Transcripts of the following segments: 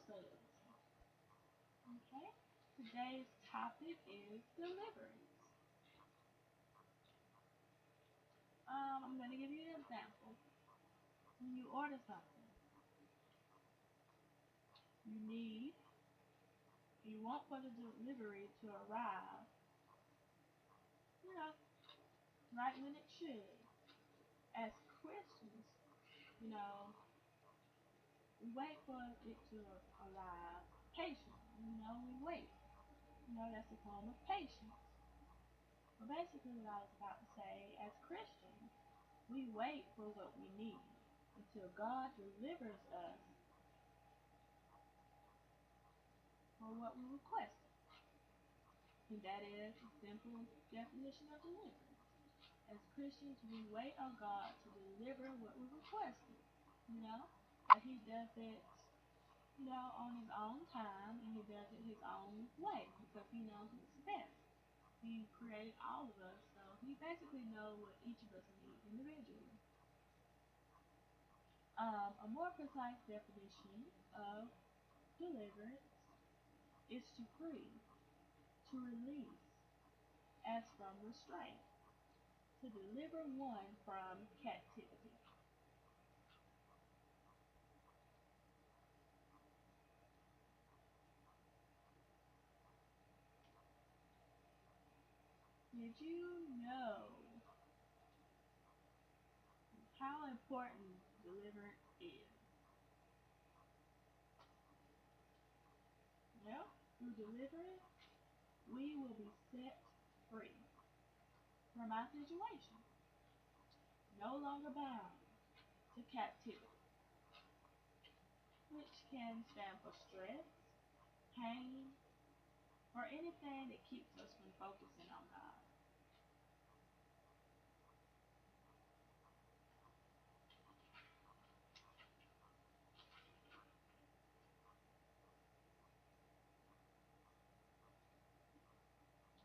study lesson. Okay? Today's topic is deliverance. I'm going to give you an example. When you order something, you need, you want for the delivery to arrive, you know, right when it should. As Christians, you know, we wait for it to arrive patiently. We wait. That's a form of patience. But basically, what I was about to say, as Christians, we wait for what we need until God delivers us for what we requested. And that is a simple definition of deliverance. As Christians, we wait on God to deliver what we requested. But He does it, on His own time, and He does it His own way because He knows what's best. He created all of us, so He basically knows what each of us need individually. A more precise definition of deliverance is to free, to release, as from restraint, to deliver one from captivity. Did you know how important deliverance is? Well, through deliverance, we will be set free from our situation, no longer bound to captivity, which can stand for stress, pain, or anything that keeps us from focusing on God.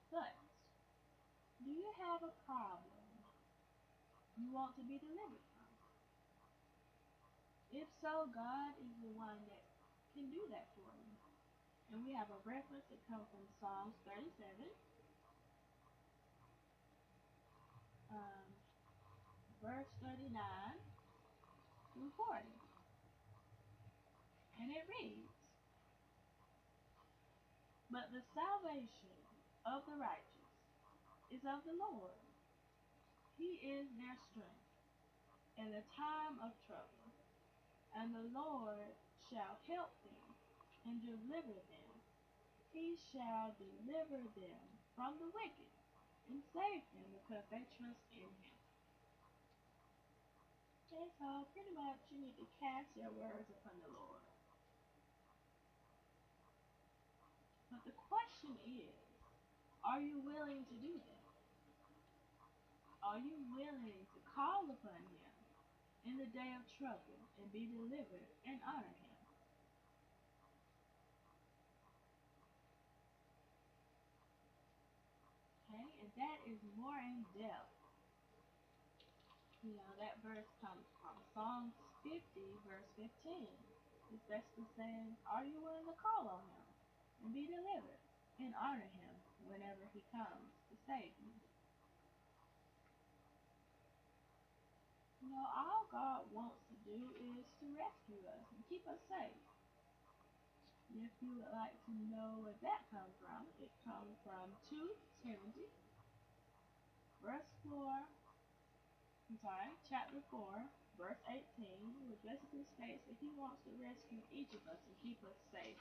But, do you have a problem you want to be delivered from? If so, God is the one that can do that for you. And we have a reference that comes from Psalms 37, um, verse 39 through 40. And it reads, "But the salvation of the righteous is of the Lord. He is their strength in the time of trouble. And the Lord shall help them and deliver them. He shall deliver them from the wicked and save them because they trust in Him." Okay, so pretty much you need to cast your words upon the Lord. But the question is, are you willing to do that? Are you willing to call upon Him in the day of trouble and be delivered and honor Him? Okay, and that is more in depth. That verse comes from Psalms 50, verse 15. It's basically saying, are you willing to call on Him and be delivered and honor Him whenever He comes to save you? All God wants to do is to rescue us and keep us safe. If you would like to know where that comes from, it comes from 2 Timothy, verse 4, chapter 4, verse 18, which basically states that He wants to rescue each of us and keep us safe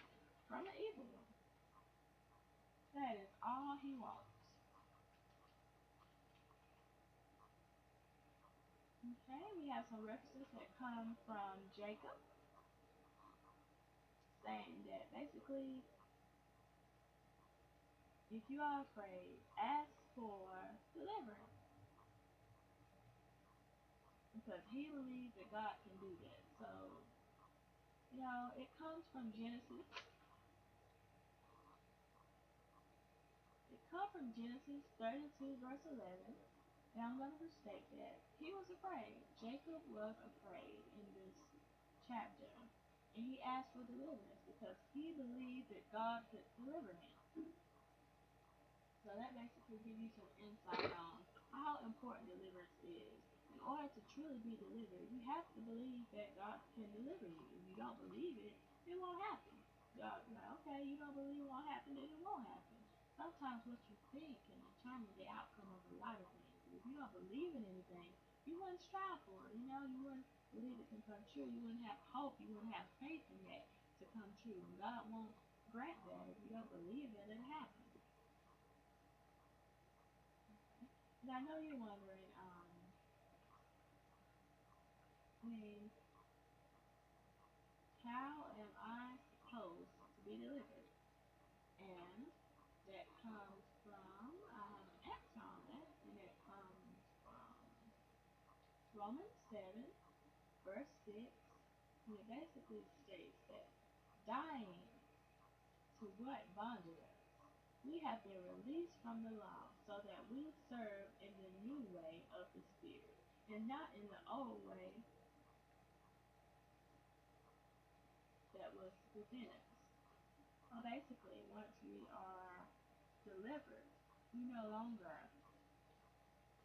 from the evil one. That is all He wants. Okay, we have some references that come from Jacob, saying that basically, if you are afraid, ask for deliverance. Because he believes that God can do that. So, it comes from Genesis. It comes from Genesis 32, verse 11. And I'm going to state that he was afraid. Jacob was afraid in this chapter. And he asked for deliverance because he believed that God could deliver him. So that basically gives you some insight on how important deliverance is. In order to truly be delivered, you have to believe that God can deliver you. If you don't believe it, it won't happen. God, like, okay, you don't believe it won't happen, then it won't happen. Sometimes what you think can determine the outcome of a lot of things. If you don't believe in anything, you wouldn't strive for it. You wouldn't believe it can come true. You wouldn't have hope. You wouldn't have faith in that to come true. And God won't grant that if you don't believe that it happens. And I know you're wondering, I mean, how am I supposed to be delivered? And that comes from, I have an answer on that, and it comes from Romans 7, verse 6, and it basically states that dying to what bonded us, we have been released from the law so that we serve in the new way of the Spirit, and not in the old way that was within us. Well, basically, once we are delivered, we no longer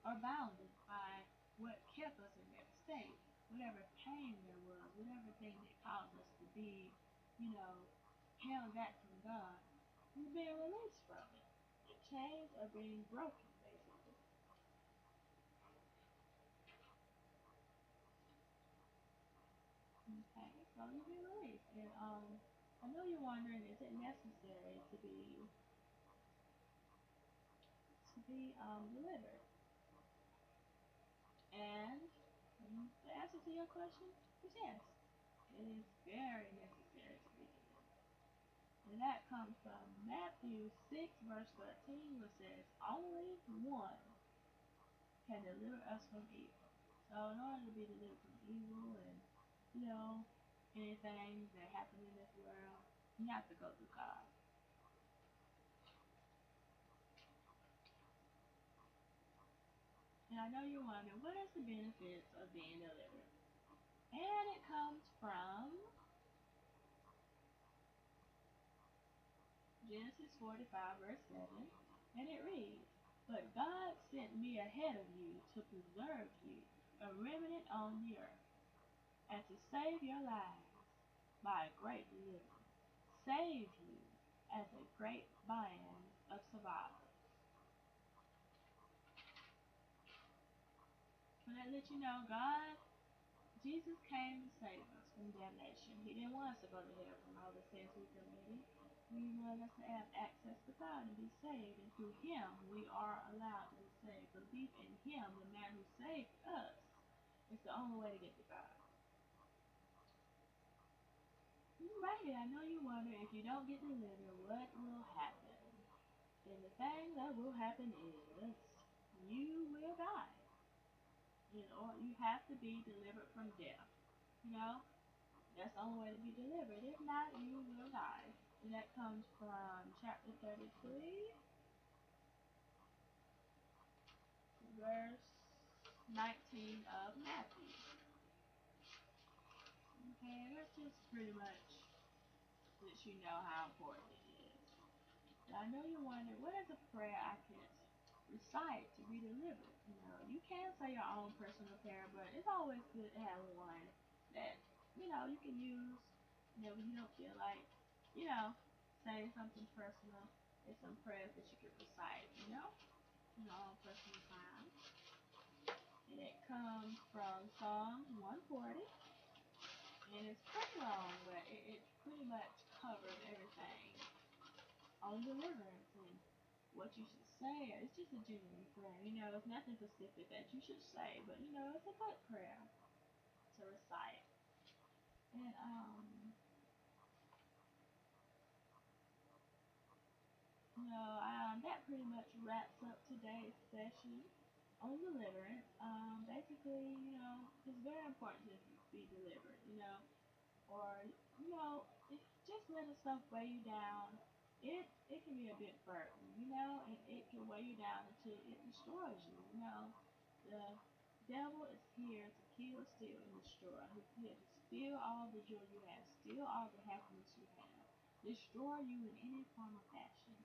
are bounded by what kept us in that state. Whatever pain there was, whatever thing that caused us to be, held back from God, we're being released from it. The chains are being broken, basically. Okay, so you've been released. And I know you're wondering, is it necessary to be delivered? And the answer to your question is yes. It is very necessary to be delivered. And that comes from Matthew 6, verse 13, which says, only one can deliver us from evil. So in order to be delivered from evil and, anything that happens in this world, you have to go through God. And I know you're wondering, what is the benefits of being delivered? And it comes from Genesis 45, verse 7, and it reads, but God sent me ahead of you to preserve you, a remnant on the earth, and to save your lives by a great deliverance. Save you as a great band of survivors. And that let you know, Jesus came to save us from damnation. He didn't want us to go to hell from all the sins we committed. He wanted us to have access to God and be saved. And through him, we are allowed to be saved. Belief in him, the man who saved us, is the only way to get to God. Right, I know you wonder, if you don't get delivered, what will happen? And the thing that will happen is, you will die. You have to be delivered from death. You know, that's the only way to be delivered. If not, you will die. And that comes from chapter 33, verse 19 of Matthew. Okay, that's just pretty much lets you know how important it is. And I know you're wondering, what is a prayer I can recite to be delivered? You can say your own personal prayer, but it's always good to have one that, you can use whenever you don't feel like, saying something personal. There's some prayers that you can recite, in your own personal time. And it comes from Psalm 140. And it's pretty long, but it pretty much covers everything on deliverance and what you should say. It's just a genuine prayer. It's nothing specific that you should say, but it's a good prayer to recite. And that pretty much wraps up today's session on deliverance. Basically, it's very important to be delivered. Or if just letting stuff weigh you down, it can be a bit burden, and it can weigh you down until it destroys you. The devil is here to kill, steal, and destroy. He's here to steal all the joy you have, steal all the happiness you have, destroy you in any form or fashion,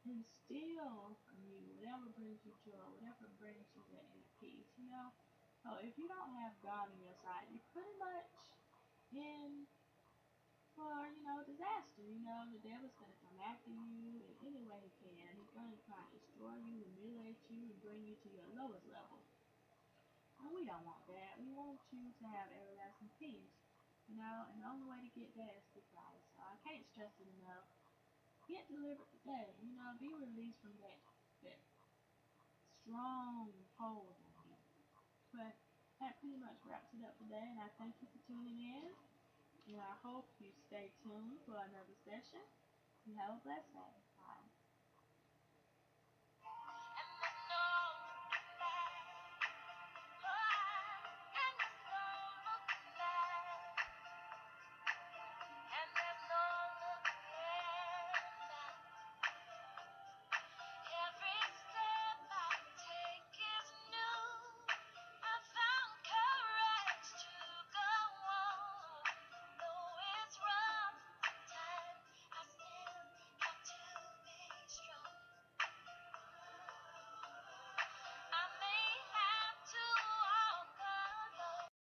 and steal from you whatever brings you joy, whatever brings you that inner peace, you know? So if you don't have God on your side, you're pretty much in for, disaster. The devil's going to come after you in any way he can. He's going to try and destroy you, humiliate you, and bring you to your lowest level. And we don't want that. We want you to have everlasting peace. And the only way to get that is through Christ. So I can't stress it enough. Get delivered today. Be released from that strong hold on you. But that pretty much wraps it up today, and I thank you for tuning in. And I hope you stay tuned for another session. You have a blessed day.